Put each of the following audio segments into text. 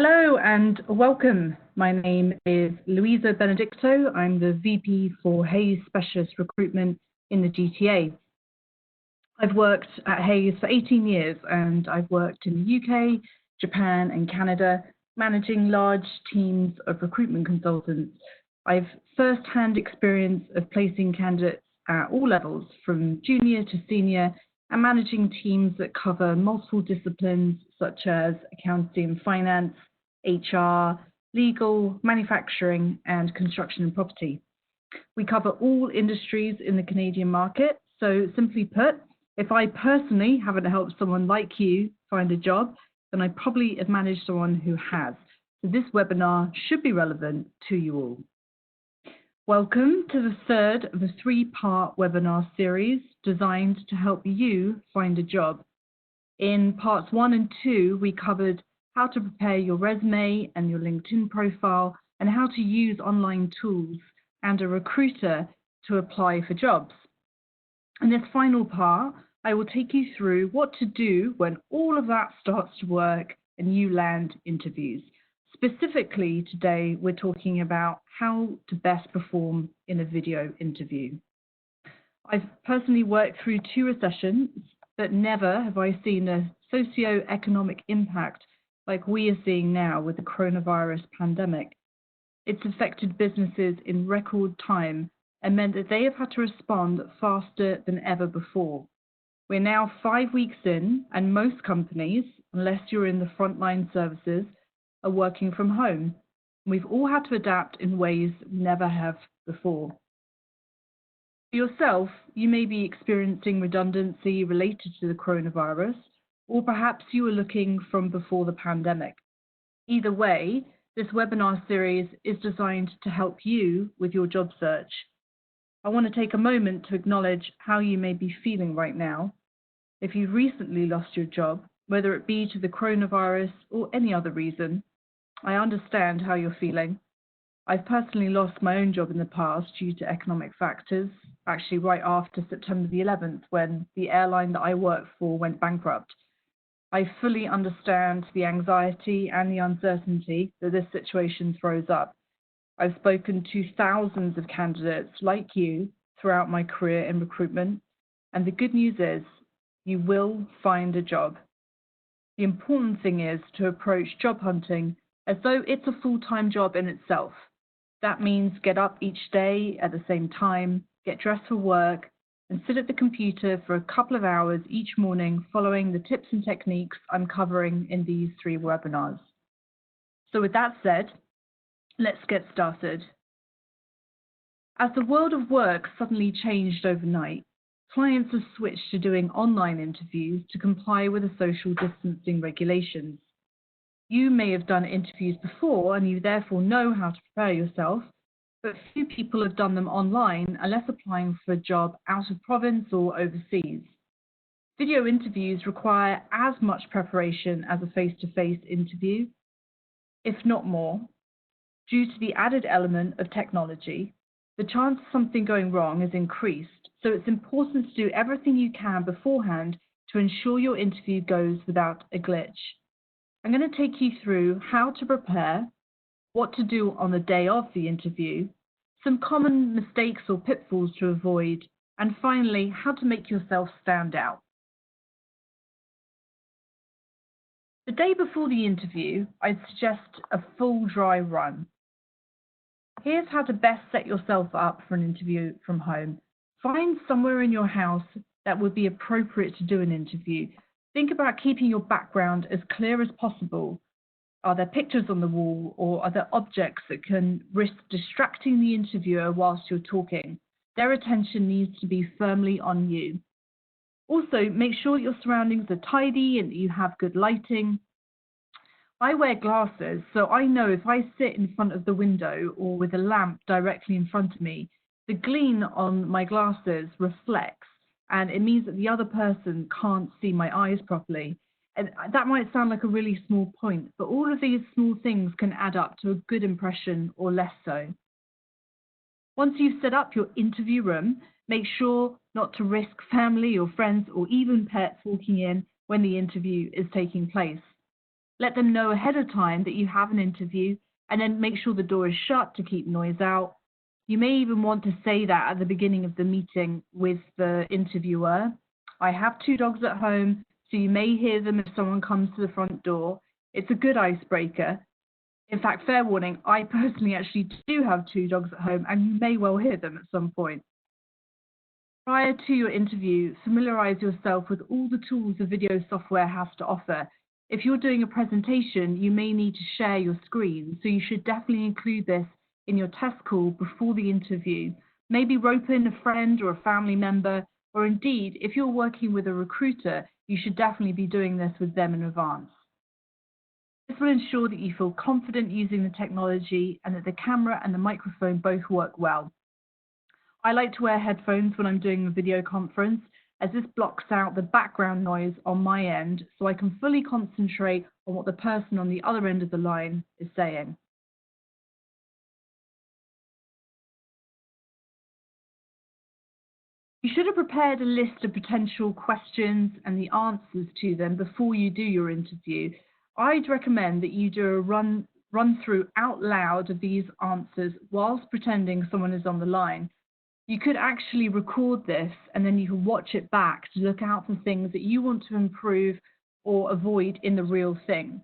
Hello and welcome. My name is Louisa Benedicto. I'm the VP for Hayes Specialist Recruitment in the GTA. I've worked at Hayes for 18 years and I've worked in the UK, Japan and Canada, managing large teams of recruitment consultants. I've first-hand experience of placing candidates at all levels, from junior to senior, and managing teams that cover multiple disciplines such as accounting and finance, HR, legal, manufacturing, and construction and property. We cover all industries in the Canadian market. So simply put, if I personally haven't helped someone like you find a job, then I probably have managed someone who has. So this webinar should be relevant to you all. Welcome to the third of a three-part webinar series designed to help you find a job. In parts 1 and 2, we covered how to prepare your resume and your LinkedIn profile and how to use online tools and a recruiter to apply for jobs. In this final part, I will take you through what to do when all of that starts to work and you land interviews. Specifically today, we're talking about how to best perform in a video interview. I've personally worked through 2 recessions, but never have I seen a socio-economic impact like we are seeing now with the coronavirus pandemic. It's affected businesses in record time and meant that they have had to respond faster than ever before. We're now 5 weeks in, and most companies, unless you're in the frontline services, are working from home. We've all had to adapt in ways we never have before. For yourself, you may be experiencing redundancy related to the coronavirus, or perhaps you were looking from before the pandemic. Either way, this webinar series is designed to help you with your job search. I want to take a moment to acknowledge how you may be feeling right now. If you've recently lost your job, whether it be to the coronavirus or any other reason, I understand how you're feeling. I've personally lost my own job in the past due to economic factors, actually right after September the 11th, when the airline that I worked for went bankrupt. I fully understand the anxiety and the uncertainty that this situation throws up. I've spoken to thousands of candidates like you throughout my career in recruitment, and the good news is you will find a job. The important thing is to approach job hunting as though it's a full-time job in itself. That means get up each day at the same time, get dressed for work, and sit at the computer for a couple of hours each morning following the tips and techniques I'm covering in these 3 webinars. So with that said, let's get started. As the world of work suddenly changed overnight, clients have switched to doing online interviews to comply with the social distancing regulations. You may have done interviews before and you therefore know how to prepare yourself, but few people have done them online unless applying for a job out of province or overseas. Video interviews require as much preparation as a face-to-face interview, if not more. Due to the added element of technology, the chance of something going wrong is increased, so it's important to do everything you can beforehand to ensure your interview goes without a glitch. I'm going to take you through how to prepare, what to do on the day of the interview, some common mistakes or pitfalls to avoid, and finally, how to make yourself stand out. The day before the interview, I'd suggest a full dry run. Here's how to best set yourself up for an interview from home. Find somewhere in your house that would be appropriate to do an interview. Think about keeping your background as clear as possible. Are there pictures on the wall, or are there objects that can risk distracting the interviewer whilst you're talking? Their attention needs to be firmly on you. Also, make sure your surroundings are tidy and that you have good lighting. I wear glasses, so I know if I sit in front of the window or with a lamp directly in front of me, the gleam on my glasses reflects, and it means that the other person can't see my eyes properly. And that might sound like a really small point, but all of these small things can add up to a good impression or less so. Once you've set up your interview room, make sure not to risk family or friends or even pets walking in when the interview is taking place. Let them know ahead of time that you have an interview, and then make sure the door is shut to keep noise out. You may even want to say that at the beginning of the meeting with the interviewer. I have 2 dogs at home, so you may hear them if someone comes to the front door. It's a good icebreaker. In fact, fair warning, I personally actually do have 2 dogs at home, and you may well hear them at some point. Prior to your interview, familiarize yourself with all the tools the video software has to offer. If you're doing a presentation, you may need to share your screen, so you should definitely include this in your test call before the interview. Maybe rope in a friend or a family member, or indeed, if you're working with a recruiter, you should definitely be doing this with them in advance. This will ensure that you feel confident using the technology and that the camera and the microphone both work well. I like to wear headphones when I'm doing a video conference, as this blocks out the background noise on my end, so I can fully concentrate on what the person on the other end of the line is saying. You should have prepared a list of potential questions and the answers to them before you do your interview. I'd recommend that you do a run through out loud of these answers whilst pretending someone is on the line. You could actually record this and then you can watch it back to look out for things that you want to improve or avoid in the real thing.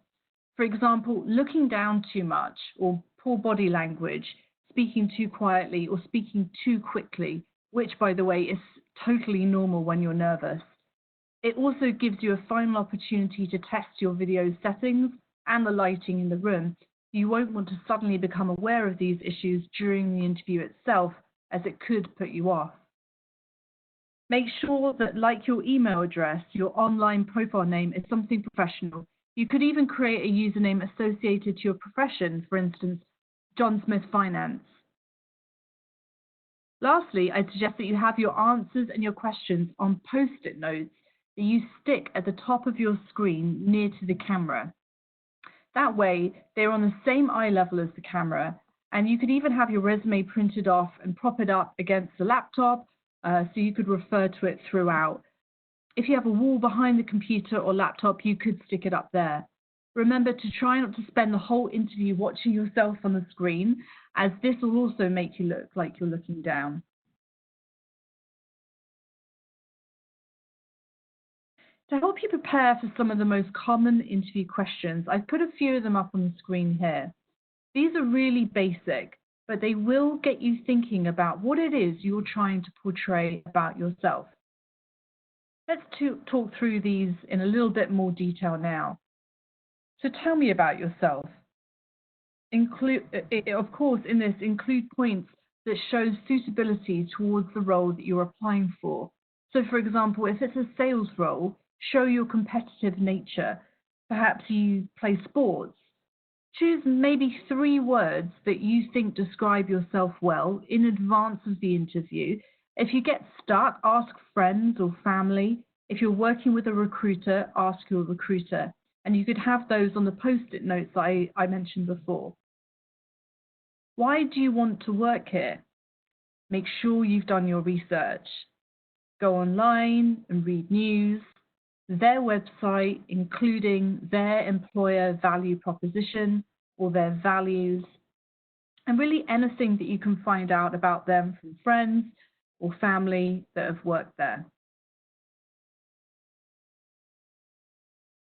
For example, looking down too much or poor body language, speaking too quietly or speaking too quickly, which, by the way, is totally normal when you're nervous. It also gives you a final opportunity to test your video settings and the lighting in the room. You won't want to suddenly become aware of these issues during the interview itself, as it could put you off. Make sure that, like your email address, your online profile name is something professional. You could even create a username associated to your profession, for instance, John Smith Finance. Lastly, I'd suggest that you have your answers and your questions on post-it notes that you stick at the top of your screen near to the camera. That way, they're on the same eye level as the camera, and you could even have your resume printed off and prop it up against the laptop so you could refer to it throughout. If you have a wall behind the computer or laptop, you could stick it up there. Remember to try not to spend the whole interview watching yourself on the screen, as this will also make you look like you're looking down. To help you prepare for some of the most common interview questions, I've put a few of them up on the screen here. These are really basic, but they will get you thinking about what it is you're trying to portray about yourself. Let's talk through these in a little bit more detail now. So tell me about yourself. Of course, in this, include points that show suitability towards the role that you're applying for. So, for example, if it's a sales role, show your competitive nature. Perhaps you play sports. Choose maybe 3 words that you think describe yourself well in advance of the interview. If you get stuck, ask friends or family. If you're working with a recruiter, ask your recruiter. And you could have those on the post-it notes that I mentioned before. Why do you want to work here? Make sure you've done your research. Go online and read news, their website, including their employer value proposition or their values, and really anything that you can find out about them from friends or family that have worked there.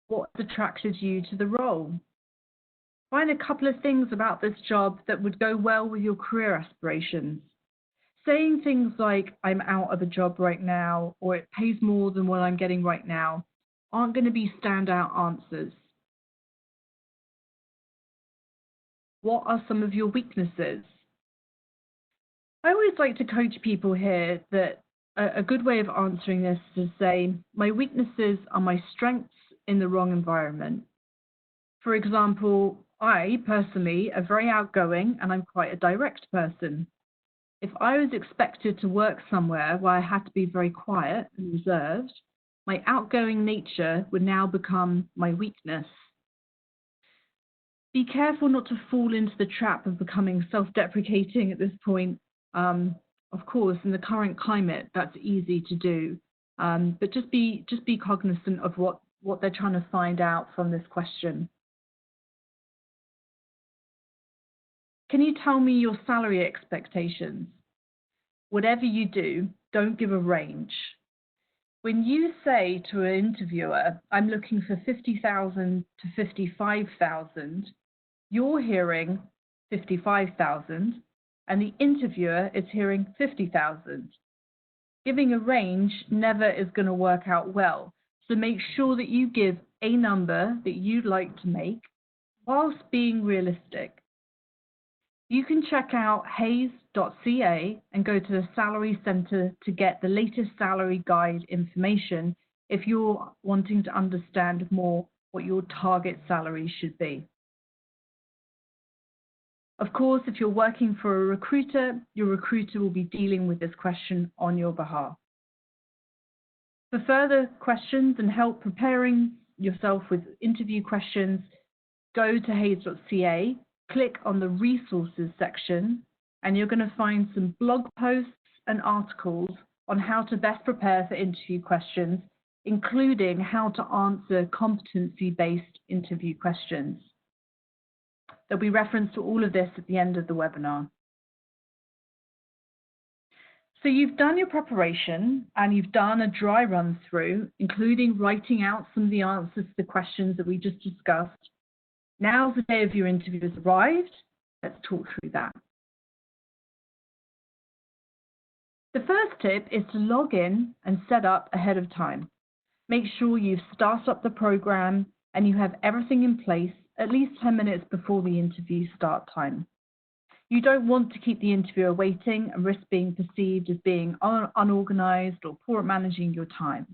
What attracted you to the role? Find a couple of things about this job that would go well with your career aspirations. Saying things like, I'm out of a job right now, or it pays more than what I'm getting right now, aren't going to be standout answers. What are some of your weaknesses? I always like to coach people here that a good way of answering this is to say, my weaknesses are my strengths in the wrong environment. For example, I personally am very outgoing and I'm quite a direct person. If I was expected to work somewhere where I had to be very quiet and reserved, my outgoing nature would now become my weakness. Be careful not to fall into the trap of becoming self-deprecating at this point. Of course, in the current climate, that's easy to do. But just be cognizant of what they're trying to find out from this question. Can you tell me your salary expectations? Whatever you do, don't give a range. When you say to an interviewer, I'm looking for 50,000 to 55,000, you're hearing 55,000 and the interviewer is hearing 50,000. Giving a range never is going to work out well, so make sure that you give a number that you'd like to make whilst being realistic. You can check out hayes.ca and go to the Salary Centre to get the latest salary guide information if you're wanting to understand more what your target salary should be. Of course, if you're working for a recruiter, your recruiter will be dealing with this question on your behalf. For further questions and help preparing yourself with interview questions, go to hayes.ca. Click on the resources section and you're going to find some blog posts and articles on how to best prepare for interview questions, including how to answer competency-based interview questions. There'll be reference to all of this at the end of the webinar. So you've done your preparation and you've done a dry run through, including writing out some of the answers to the questions that we just discussed. Now the day of your interview has arrived. Let's talk through that. The first tip is to log in and set up ahead of time. Make sure you've started up the program and you have everything in place at least 10 minutes before the interview start time. You don't want to keep the interviewer waiting and risk being perceived as being unorganized or poor at managing your time.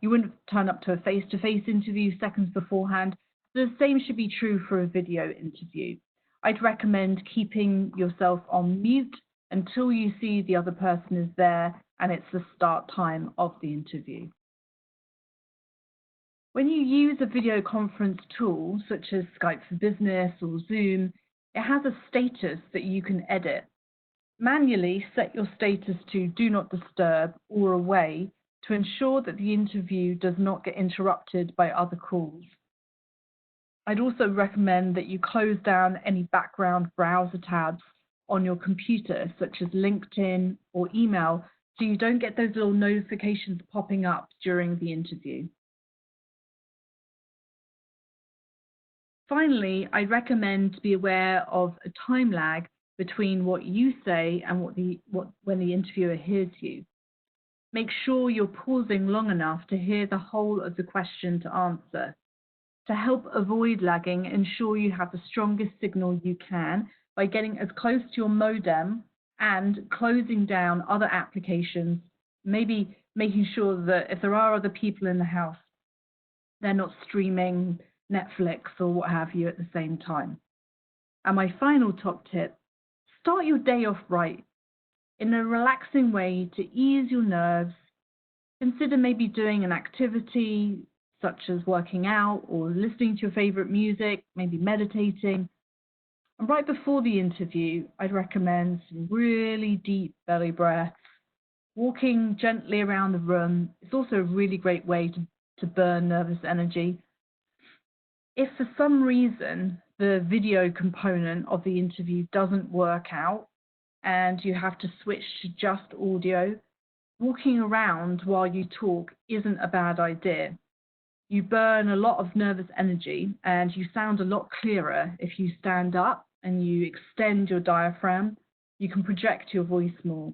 You wouldn't turn up to a face-to-face interview seconds beforehand. The same should be true for a video interview. I'd recommend keeping yourself on mute until you see the other person is there and it's the start time of the interview. When you use a video conference tool such as Skype for Business or Zoom, it has a status that you can edit. Manually set your status to Do Not Disturb or Away to ensure that the interview does not get interrupted by other calls. I'd also recommend that you close down any background browser tabs on your computer, such as LinkedIn or email, so you don't get those little notifications popping up during the interview. Finally, I recommend to be aware of a time lag between what you say and when the interviewer hears you. Make sure you're pausing long enough to hear the whole of the question to answer. To help avoid lagging, ensure you have the strongest signal you can by getting as close to your modem and closing down other applications, maybe making sure that if there are other people in the house, they're not streaming Netflix or what have you at the same time. And my final top tip, start your day off right in a relaxing way to ease your nerves. Consider maybe doing an activity such as working out or listening to your favorite music, maybe meditating. And right before the interview, I'd recommend some really deep belly breaths, walking gently around the room. It's also a really great way to burn nervous energy. If for some reason the video component of the interview doesn't work out and you have to switch to just audio, walking around while you talk isn't a bad idea. You burn a lot of nervous energy and you sound a lot clearer if you stand up and you extend your diaphragm. You can project your voice more.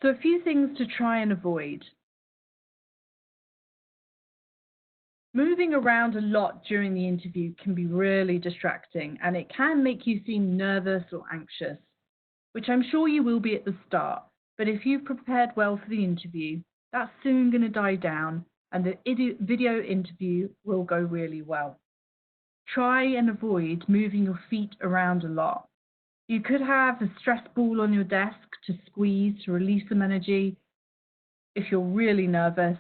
So a few things to try and avoid. Moving around a lot during the interview can be really distracting and it can make you seem nervous or anxious, which I'm sure you will be at the start. But if you've prepared well for the interview, that's soon going to die down and the video interview will go really well. Try and avoid moving your feet around a lot. You could have a stress ball on your desk to squeeze to release some energy if you're really nervous.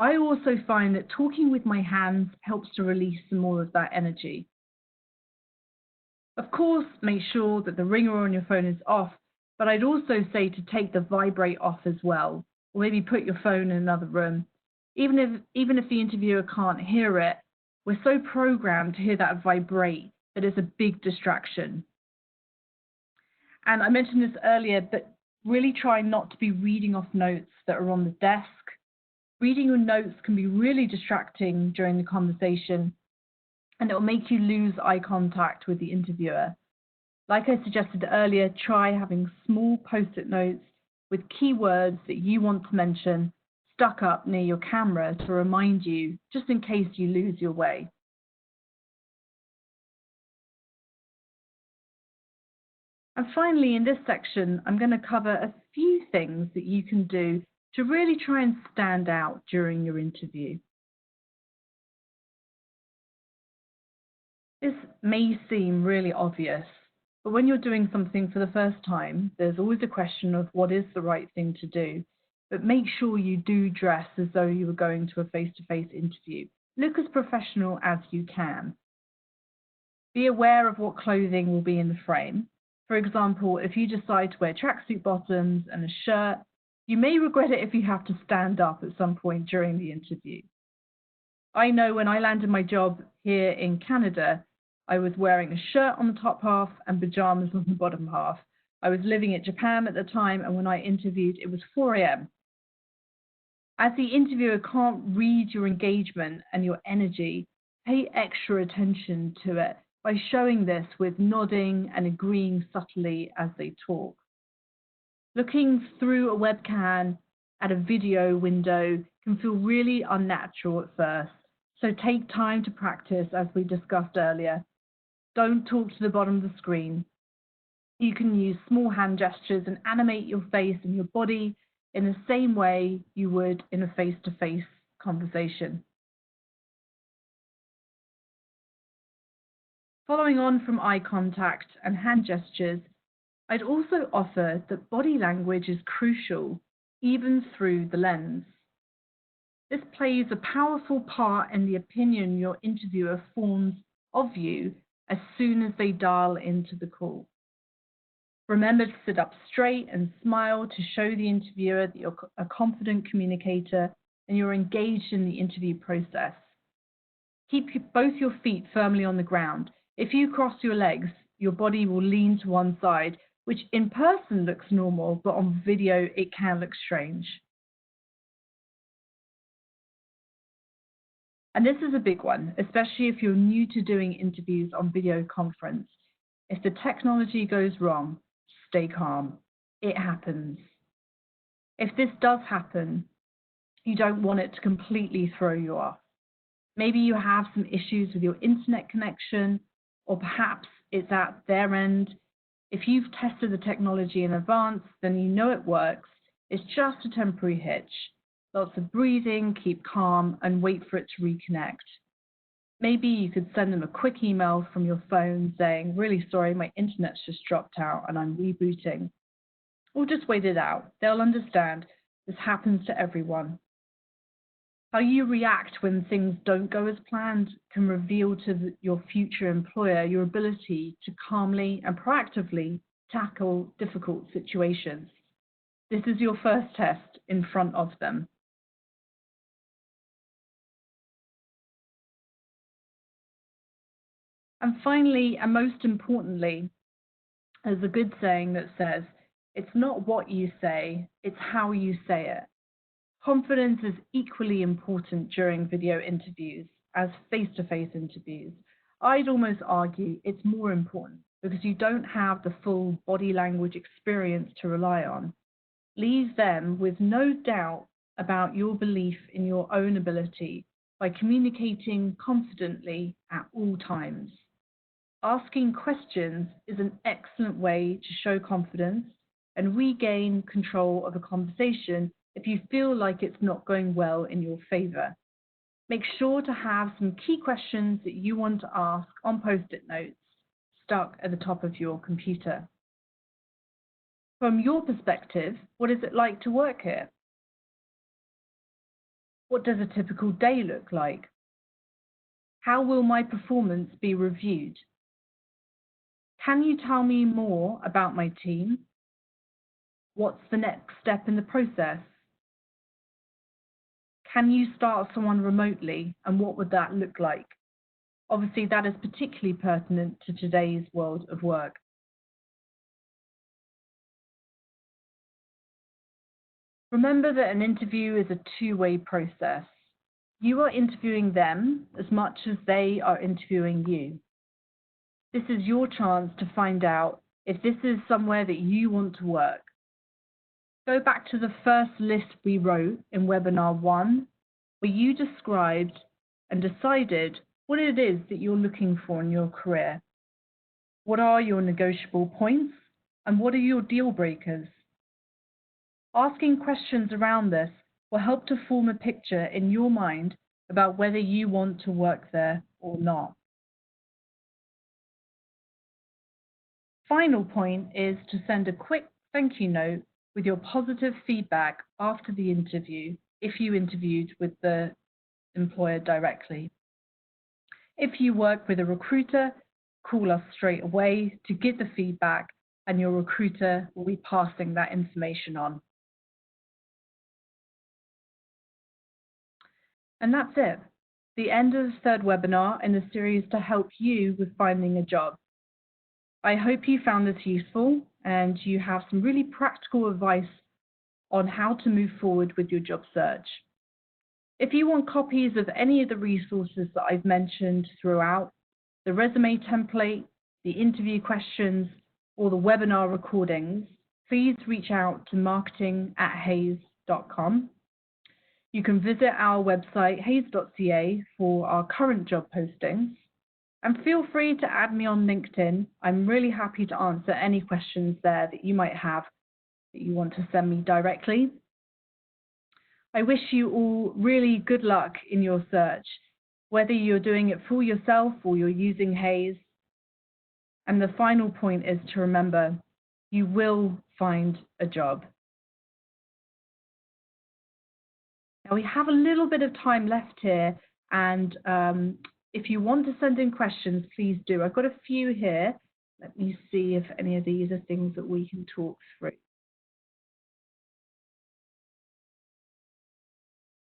I also find that talking with my hands helps to release some more of that energy. Of course, make sure that the ringer on your phone is off, but I'd also say to take the vibrate off as well, or maybe put your phone in another room. Even if the interviewer can't hear it, We're so programmed to hear that vibrate that it's a big distraction. And I mentioned this earlier, but really try not to be reading off notes that are on the desk. Reading your notes can be really distracting during the conversation, and it will make you lose eye contact with the interviewer. Like I suggested earlier, try having small post-it notes with keywords that you want to mention stuck up near your camera to remind you, just in case you lose your way. And finally, in this section, I'm going to cover a few things that you can do to really try and stand out during your interview. This may seem really obvious, but when you're doing something for the first time, there's always a question of what is the right thing to do. But make sure you do dress as though you were going to a face-to-face interview. Look as professional as you can. Be aware of what clothing will be in the frame. For example, if you decide to wear tracksuit bottoms and a shirt, you may regret it if you have to stand up at some point during the interview. I know when I landed my job here in Canada, I was wearing a shirt on the top half and pajamas on the bottom half. I was living in Japan at the time, and when I interviewed, it was 4 a.m. As the interviewer can't read your engagement and your energy, pay extra attention to it by showing this with nodding and agreeing subtly as they talk. Looking through a webcam at a video window can feel really unnatural at first, so take time to practice as we discussed earlier. Don't talk to the bottom of the screen. You can use small hand gestures and animate your face and your body in the same way you would in a face-to-face conversation. Following on from eye contact and hand gestures, I'd also offer that body language is crucial, even through the lens. This plays a powerful part in the opinion your interviewer forms of you as soon as they dial into the call. Remember to sit up straight and smile to show the interviewer that you're a confident communicator and you're engaged in the interview process. Keep both your feet firmly on the ground. If you cross your legs, your body will lean to one side, which in person looks normal, but on video it can look strange. And this is a big one, especially if you're new to doing interviews on video conference. If the technology goes wrong, stay calm. It happens. If this does happen, you don't want it to completely throw you off. Maybe you have some issues with your internet connection, or perhaps it's at their end. If you've tested the technology in advance, then you know it works. It's just a temporary hitch. Lots of breathing, keep calm, and wait for it to reconnect. Maybe you could send them a quick email from your phone saying, really sorry, my internet's just dropped out and I'm rebooting. Or just wait it out. They'll understand. This happens to everyone. How you react when things don't go as planned can reveal to your future employer your ability to calmly and proactively tackle difficult situations. This is your first test in front of them. And finally, and most importantly, there's a good saying that says, it's not what you say, it's how you say it. Confidence is equally important during video interviews as face-to-face interviews. I'd almost argue it's more important because you don't have the full body language experience to rely on. Leave them with no doubt about your belief in your own ability by communicating confidently at all times. Asking questions is an excellent way to show confidence and regain control of a conversation if you feel like it's not going well in your favor. Make sure to have some key questions that you want to ask on post-it notes stuck at the top of your computer. From your perspective, what is it like to work here? What does a typical day look like? How will my performance be reviewed? Can you tell me more about my team? What's the next step in the process? Can you start someone remotely, and what would that look like? Obviously, that is particularly pertinent to today's world of work. Remember that an interview is a two-way process. You are interviewing them as much as they are interviewing you. This is your chance to find out if this is somewhere that you want to work. Go back to the first list we wrote in webinar 1, where you described and decided what it is that you're looking for in your career. What are your negotiable points and what are your deal breakers? Asking questions around this will help to form a picture in your mind about whether you want to work there or not. Final point is to send a quick thank you note with your positive feedback after the interview if you interviewed with the employer directly. If you work with a recruiter, call us straight away to give the feedback and your recruiter will be passing that information on. And that's it, the end of the third webinar in the series to help you with finding a job. I hope you found this useful and you have some really practical advice on how to move forward with your job search. If you want copies of any of the resources that I've mentioned throughout, the resume template, the interview questions, or the webinar recordings, please reach out to marketing@hays.com. You can visit our website, hays.ca, for our current job postings. And feel free to add me on LinkedIn. I'm really happy to answer any questions there that you might have that you want to send me directly. I wish you all really good luck in your search, whether you're doing it for yourself or you're using Hays. And the final point is to remember, you will find a job. Now we have a little bit of time left here, and if you want to send in questions, please do. I've got a few here. Let me see if any of these are things that we can talk through.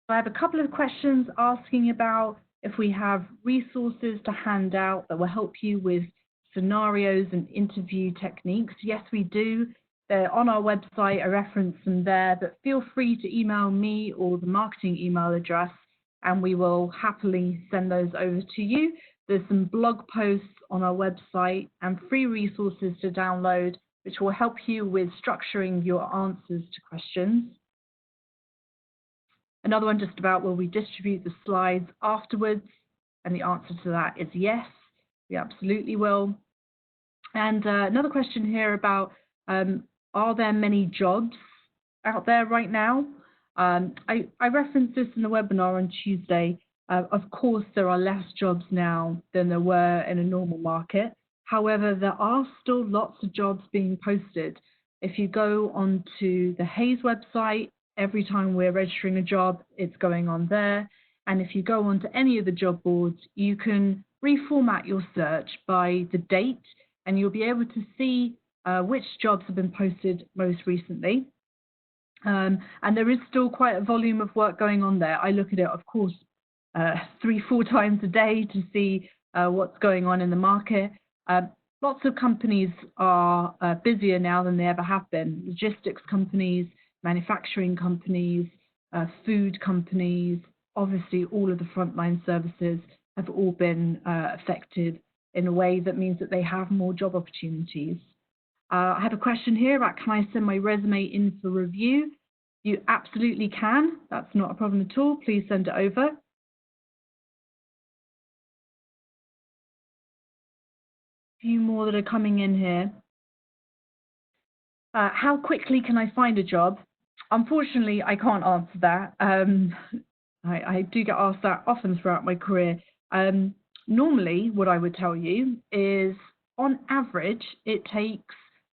I have a couple of questions asking about if we have resources to hand out that will help you with scenarios and interview techniques. Yes, we do. They're on our website. I reference them there, but feel free to email me or the marketing email address, and we will happily send those over to you. There's some blog posts on our website and free resources to download, which will help you with structuring your answers to questions. Another one just about will we distribute the slides afterwards? And the answer to that is yes, we absolutely will. And another question here about are there many jobs out there right now? I referenced this in the webinar on Tuesday. Of course, there are less jobs now than there were in a normal market. However, there are still lots of jobs being posted. If you go onto the Hays website, every time we're registering a job, it's going on there. And if you go onto any of the job boards, you can reformat your search by the date, and you'll be able to see which jobs have been posted most recently. And there is still quite a volume of work going on there. I look at it, of course, 3-4 times a day to see what's going on in the market. Lots of companies are busier now than they ever have been. Logistics companies, manufacturing companies, food companies, obviously all of the frontline services have all been affected in a way that means that they have more job opportunities. I have a question here about, can I send my resume in for review? You absolutely can. That's not a problem at all. Please send it over. A few more that are coming in here. How quickly can I find a job? Unfortunately, I can't answer that. I do get asked that often throughout my career. Normally, what I would tell you is, on average, it takes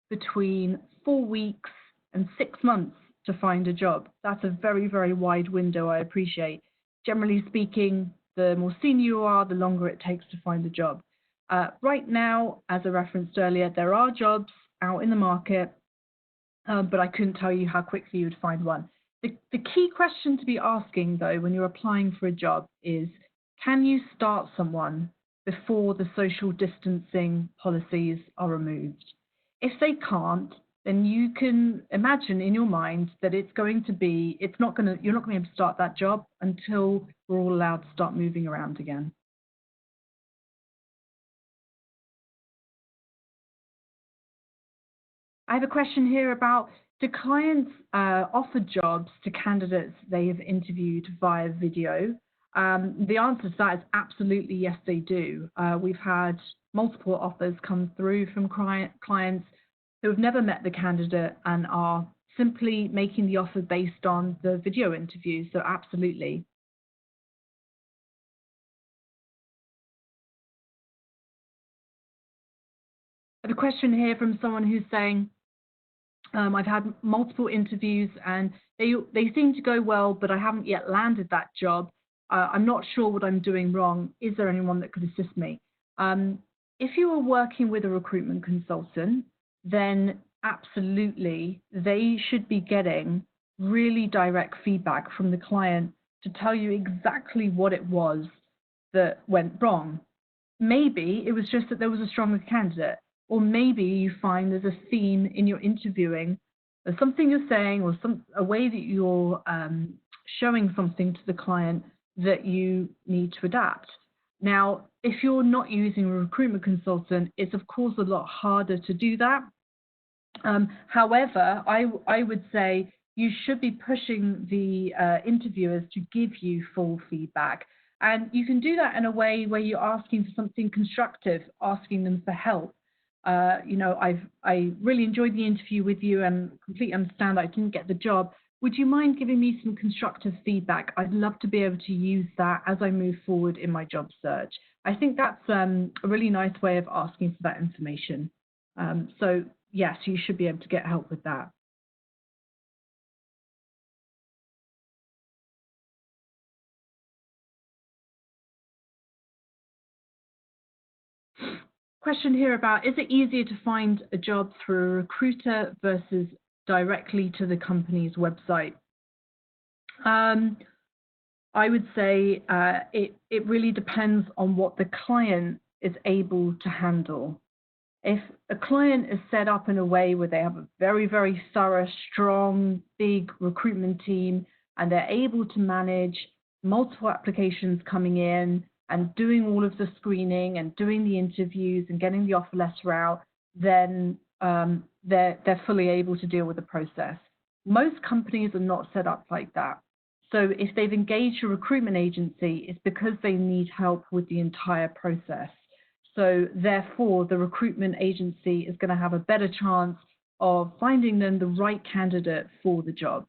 between 4 weeks and 6 months to find a job. That's a very, very wide window, I appreciate. Generally speaking, the more senior you are, the longer it takes to find a job. Right now, as I referenced earlier, there are jobs out in the market, but I couldn't tell you how quickly you would find one. The key question to be asking, though, when you're applying for a job is, can you start someone before the social distancing policies are removed. If they can't, then you can imagine in your mind that you're not going to be able to start that job until we're all allowed to start moving around again. I have a question here about, do clients offer jobs to candidates they have interviewed via video? The answer to that is absolutely yes, they do. We've had multiple offers come through from clients who have never met the candidate and are simply making the offer based on the video interview, so absolutely. I have a question here from someone who's saying, I've had multiple interviews and they seem to go well, but I haven't yet landed that job. I'm not sure what I'm doing wrong. Is there anyone that could assist me? If you are working with a recruitment consultant, then absolutely they should be getting really direct feedback from the client to tell you exactly what it was that went wrong. Maybe it was just that there was a stronger candidate, or maybe you find there's a theme in your interviewing, or something you're saying, or a way that you're showing something to the client that you need to adapt. Now, if you're not using a recruitment consultant, it's of course a lot harder to do that. However, I would say you should be pushing the interviewers to give you full feedback. And you can do that in a way where you're asking for something constructive, asking them for help. You know, I really enjoyed the interview with you and completely understand I didn't get the job. Would you mind giving me some constructive feedback? I'd love to be able to use that as I move forward in my job search. I think that's a really nice way of asking for that information. So yes, you should be able to get help with that. Question here about, is it easier to find a job through a recruiter versus directly to the company's website? I would say it really depends on what the client is able to handle. If a client is set up in a way where they have a very, very thorough, strong, big recruitment team, and they're able to manage multiple applications coming in and doing all of the screening and doing the interviews and getting the offer letter out, then they're fully able to deal with the process. Most companies are not set up like that. So if they've engaged a recruitment agency, it's because they need help with the entire process. So therefore, the recruitment agency is going to have a better chance of finding them the right candidate for the job.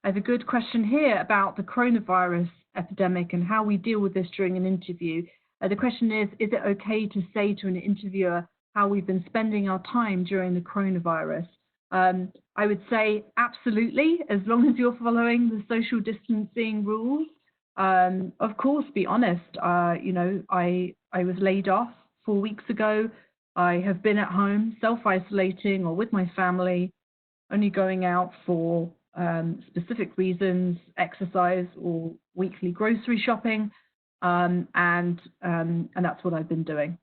I have a good question here about the coronavirus epidemic and how we deal with this during an interview. The question is it okay to say to an interviewer how we've been spending our time during the coronavirus? I would say absolutely, as long as you're following the social distancing rules. Of course, be honest. You know, I was laid off 4 weeks ago. I have been at home self-isolating or with my family, only going out for specific reasons, exercise or weekly grocery shopping, and that's what I've been doing.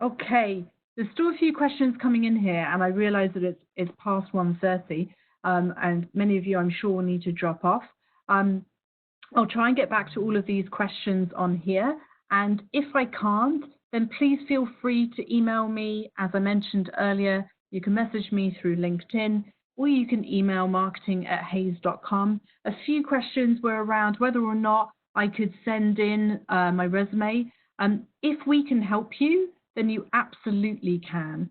Okay, there's still a few questions coming in here, and I realize that it's past 1:30, and many of you, I'm sure, will need to drop off. I'll try and get back to all of these questions on here, and if I can't, then please feel free to email me. As I mentioned earlier, you can message me through LinkedIn, or you can email marketing@hays.com. A few questions were around whether or not I could send in my resume. If we can help you, then you absolutely can.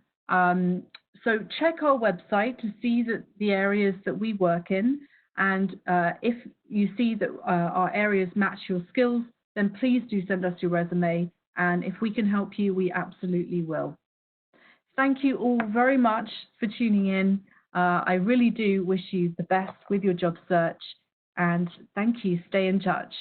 So check our website to see that the areas that we work in, and if you see that our areas match your skills, then please do send us your resume, and if we can help you, we absolutely will. Thank you all very much for tuning in. I really do wish you the best with your job search, and thank you. Stay in touch.